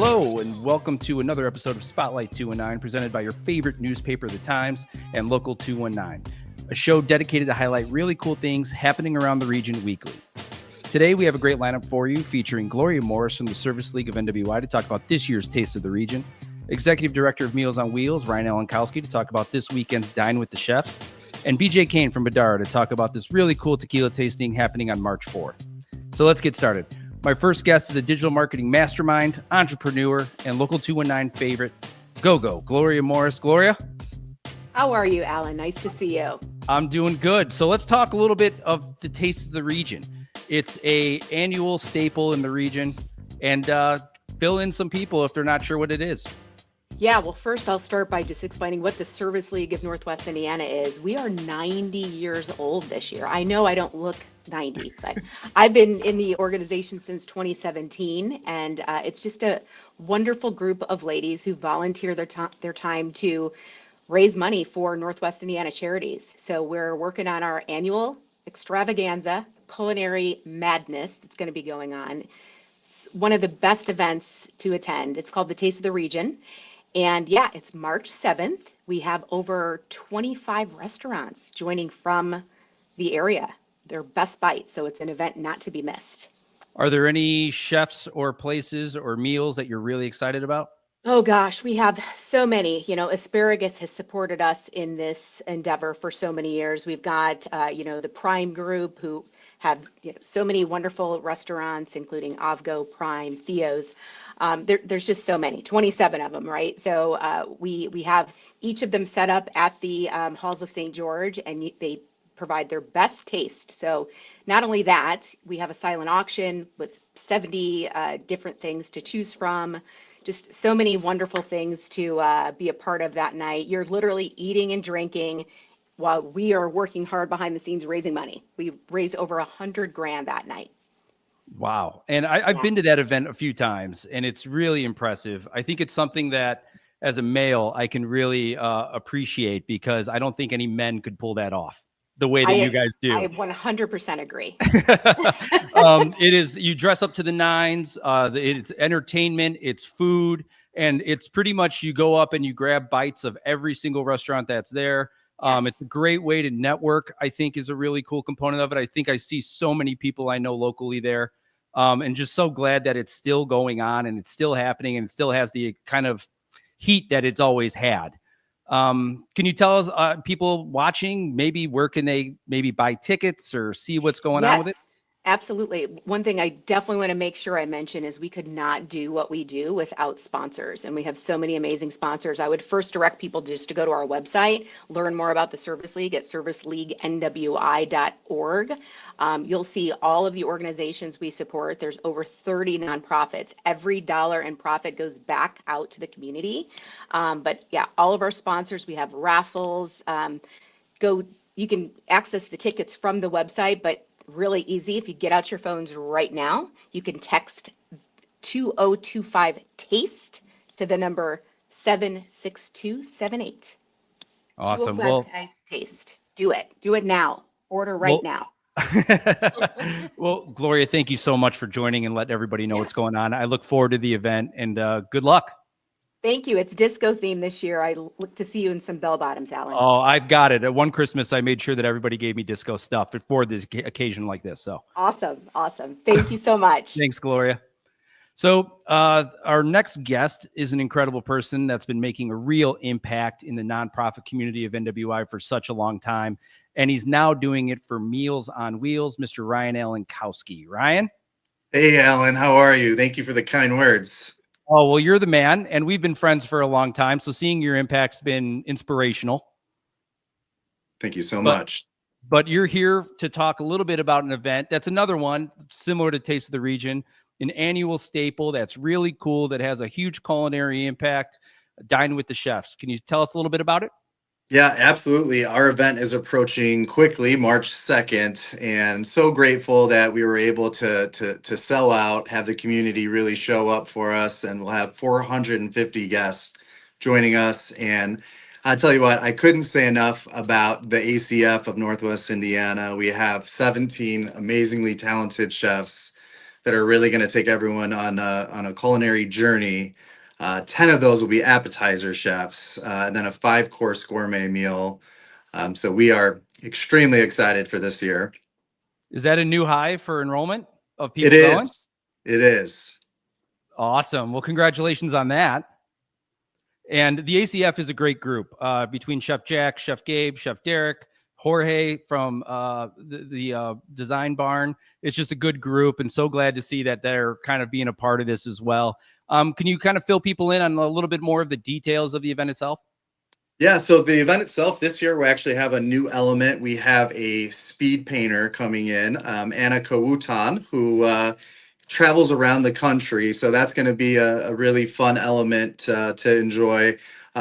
Hello, and welcome to another episode of Spotlight 219, presented by your favorite newspaper, The Times, and Local 219, a show dedicated to highlight really cool things happening around the region weekly. Today, we have a great lineup for you, featuring Gloria Morris from the Service League of NWI to talk about this year's Taste of the Region, Executive Director of Meals on Wheels, Ryan Alenkowski, to talk about this weekend's Dine with the Chefs, and BJ Kane from Badara to talk about this really cool tequila tasting happening on March 4th. So let's get started. My first guest is a digital marketing mastermind, entrepreneur, and Local 219 favorite. Go, Gloria Morris. Gloria? How are you, Alan? Nice to see you. I'm doing good. So let's talk a little bit of the Taste of the Region. It's a annual staple in the region, and fill in some people if they're not sure what it is. Yeah, well, first I'll start by just explaining what the Service League of Northwest Indiana is. We are 90 years old this year. I know I don't look 90, but I've been in the organization since 2017, and it's just a wonderful group of ladies who volunteer their time to raise money for Northwest Indiana charities. So we're working on our annual extravaganza, culinary madness that's going to be going on. It's one of the best events to attend. It's called the Taste of the Region. And yeah, it's March 7th. We have over 25 restaurants joining from the area. They're Best Bites, so it's an event not to be missed. Are there any chefs or places or meals that you're really excited about? Oh gosh, we have so many. You know, Asparagus has supported us in this endeavor for so many years. We've got, the Prime Group, who have so many wonderful restaurants, including Avgo, Prime, Theo's. There's just so many, 27 of them, right? So we have each of them set up at the Halls of St. George, and they provide their best taste. So not only that, we have a silent auction with 70 different things to choose from. Just so many wonderful things to be a part of that night. You're literally eating and drinking while we are working hard behind the scenes raising money. We raised over $100,000 that night. Wow. And I've been to that event a few times, and it's really impressive. I think it's something that as a male, I can really appreciate, because I don't think any men could pull that off the way that you guys do. I 100% agree. It is, you dress up to the nines. It's entertainment, it's food, and it's pretty much you go up and you grab bites of every single restaurant that's there. Yes. It's a great way to network, I think, is a really cool component of it. I think I see so many people I know locally there, and just so glad that it's still going on and it's still happening and it still has the kind of heat that it's always had. Can you tell us, people watching, maybe where can they maybe buy tickets or see what's going on with it? Absolutely. One thing I definitely want to make sure I mention is we could not do what we do without sponsors. And we have so many amazing sponsors. I would first direct people just to go to our website, learn more about the Service League at serviceleaguenwi.org. You'll see all of the organizations we support. There's over 30 nonprofits. Every dollar in profit goes back out to the community. But yeah, all of our sponsors, we have raffles. You can access the tickets from the website, but really easy. If you get out your phones right now, you can text 2025 TASTE to the number 76278. Awesome. 205 TASTE. Do it now. Order right now. Well, Gloria, thank you so much for joining and letting everybody know what's going on. I look forward to the event, and good luck. Thank you. It's disco themed this year. I look to see you in some bell bottoms, Alan. Oh, I've got it. At one Christmas, I made sure that everybody gave me disco stuff for this occasion like this. So awesome. Thank you so much. Thanks, Gloria. So our next guest is an incredible person that's been making a real impact in the nonprofit community of NWI for such a long time. And he's now doing it for Meals on Wheels, Mr. Ryan Alenkowski. Ryan? Hey, Alan. How are you? Thank you for the kind words. Oh, well, you're the man, and we've been friends for a long time. So seeing your impact's been inspirational. Thank you so much. But you're here to talk a little bit about an event. That's another one similar to Taste of the Region, an annual staple that's really cool, that has a huge culinary impact, Dine with the Chefs. Can you tell us a little bit about it? Yeah, absolutely. Our event is approaching quickly, March 2nd, and so grateful that we were able to sell out, have the community really show up for us, and we'll have 450 guests joining us. And I tell you what, I couldn't say enough about the ACF of Northwest Indiana. We have 17 amazingly talented chefs that are really going to take everyone on a culinary journey. 10 of those will be appetizer chefs, and then a 5-course gourmet meal. So we are extremely excited for this year. Is that a new high for enrollment of It people going? is. It is. Awesome. Well, congratulations on that. And the ACF is a great group between Chef Jack, Chef Gabe, Chef Derek, Jorge from the Design Barn. It's just a good group, and so glad to see that they're kind of being a part of this as well. Can you kind of fill people in on a little bit more of the details of the event itself? Yeah, so the event itself this year, we actually have a new element. We have a speed painter coming in, Anna Kawutan, who travels around the country. So that's going to be a really fun element to enjoy.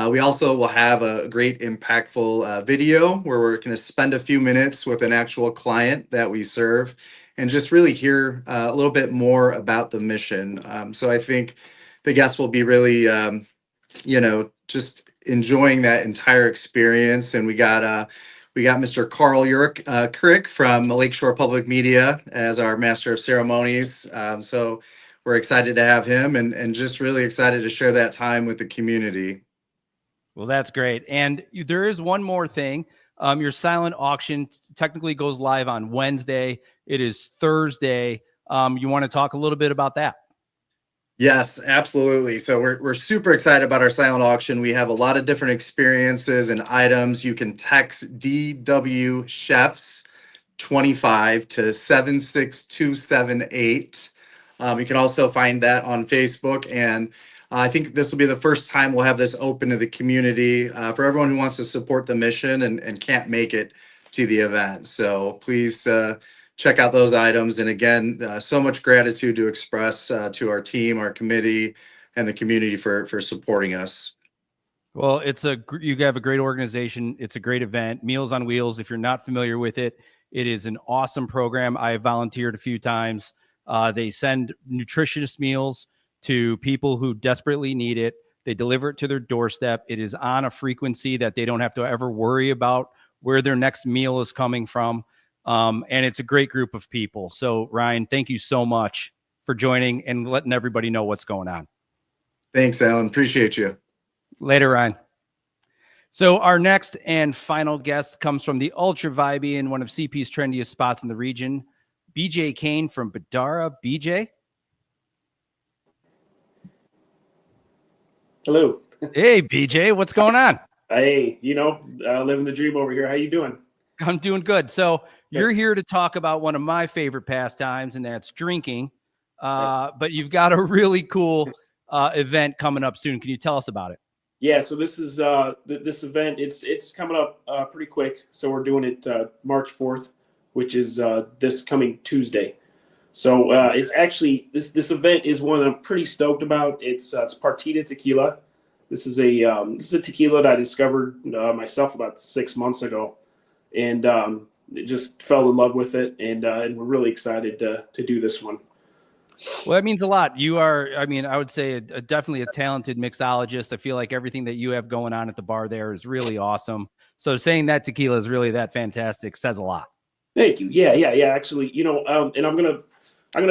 We also will have a great impactful video where we're going to spend a few minutes with an actual client that we serve and just really hear a little bit more about the mission. So I think the guests will be really, just enjoying that entire experience. And we got Mr. Carl Kurick from Lakeshore Public Media as our master of ceremonies. So we're excited to have him and just really excited to share that time with the community. Well, that's great. And there is one more thing. Your silent auction technically goes live on Wednesday. It is Thursday. You want to talk a little bit about that? Yes, absolutely. So we're super excited about our silent auction. We have a lot of different experiences and items. You can text DW Chefs 25 to 76278. You can also find that on Facebook. And I think this will be the first time we'll have this open to the community for everyone who wants to support the mission and can't make it to the event. So please check out those items. And again, so much gratitude to express to our team, our committee, and the community for supporting us. Well, you have a great organization. It's a great event, Meals on Wheels. If you're not familiar with it, it is an awesome program. I have volunteered a few times. They send nutritious meals to people who desperately need it. They deliver it to their doorstep. It is on a frequency that they don't have to ever worry about where their next meal is coming from. And it's a great group of people. So Ryan, thank you so much for joining and letting everybody know what's going on. Thanks, Alan. Appreciate you. Later, Ryan. So our next and final guest comes from the ultra vibey and one of CP's trendiest spots in the region, BJ Kane from Badara. BJ. Hello. Hey, BJ, what's going on? Hey, living the dream over here. How you doing? I'm doing good. So you're here to talk about one of my favorite pastimes, and that's drinking. But you've got a really cool event coming up soon. Can you tell us about it? Yeah. So this is this event. It's coming up pretty quick. So we're doing it March 4th, which is this coming Tuesday. So it's actually this event is one that I'm pretty stoked about. It's Partida Tequila. This is a tequila that I discovered myself about 6 months ago, and just fell in love with it, and we're really excited to do this one. Well, that means a lot. You are, I would say definitely a talented mixologist. I feel like everything that you have going on at the bar there is really awesome. So saying that tequila is really that fantastic says a lot. Thank you. Yeah. Actually, and I'm gonna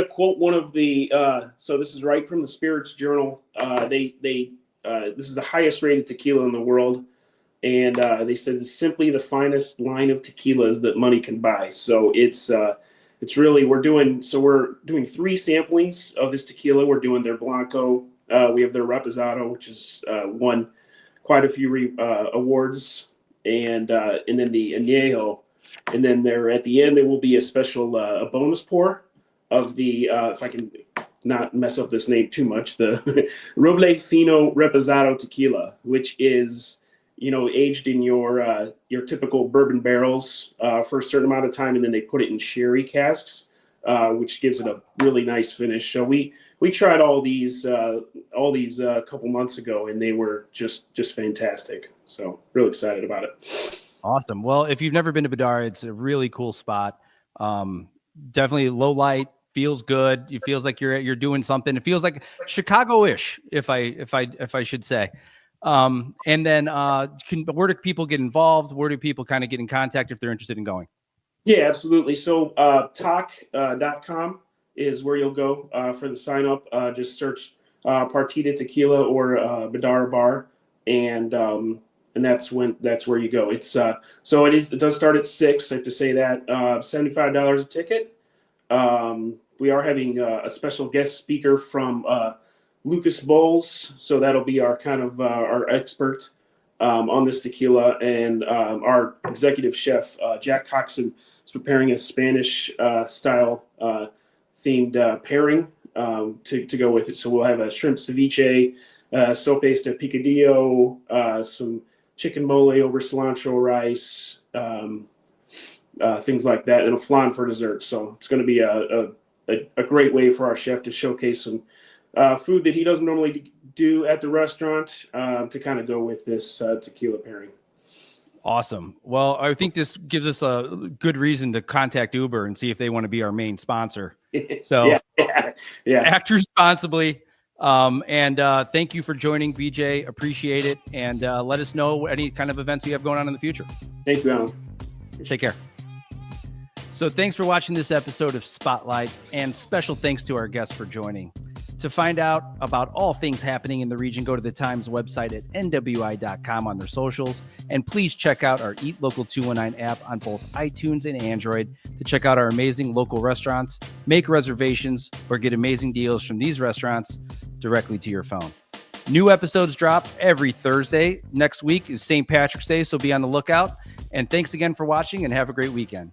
quote one of the. So this is right from the Spirits Journal. This is the highest rated tequila in the world, and they said it's simply the finest line of tequilas that money can buy. So it's really we're doing 3 samplings of this tequila. We're doing their Blanco. We have their Reposado, which is won quite a few awards, and then the Añejo, and then at the end there will be a special a bonus pour of the if I can not mess up this name too much, the Roble Fino Reposado tequila, which is aged in your typical bourbon barrels for a certain amount of time, and then they put it in sherry casks, which gives it a really nice finish. So we tried all these a couple months ago, and they were just fantastic. So real excited about it. Awesome. Well, if you've never been to Badara, it's a really cool spot. Definitely low light, feels good. It feels like you're doing something. It feels like Chicago-ish, if I should say. And then where do people get involved? Where do people kind of get in contact if they're interested in going? Yeah, absolutely. So talk.com is where you'll go for the sign up. Just search Partita Tequila or Badara Bar, and that's where you go. It's so it does start at 6. I have to say that $75 a ticket. We are having a special guest speaker from Lucas Bowles, so that'll be our kind of our expert on this tequila, and our executive chef Jack Coxon is preparing a Spanish style themed pairing to go with it. So we'll have a shrimp ceviche, sopes de picadillo, some chicken mole over cilantro rice, things like that, and a flan for dessert. So it's going to be a great way for our chef to showcase some food that he doesn't normally do at the restaurant to kind of go with this tequila pairing. Awesome. Well, I think this gives us a good reason to contact Uber and see if they want to be our main sponsor. So yeah. Act responsibly. And thank you for joining, BJ. Appreciate it. And let us know any kind of events you have going on in the future. Thank you, Alan. Take care. So thanks for watching this episode of Spotlight, and special thanks to our guests for joining. To find out about all things happening in the region, go to the Times website at nwi.com on their socials. And please check out our Eat Local 219 app on both iTunes and Android to check out our amazing local restaurants, make reservations, or get amazing deals from these restaurants directly to your phone. New episodes drop every Thursday. Next week is St. Patrick's Day, so be on the lookout. And thanks again for watching, and have a great weekend.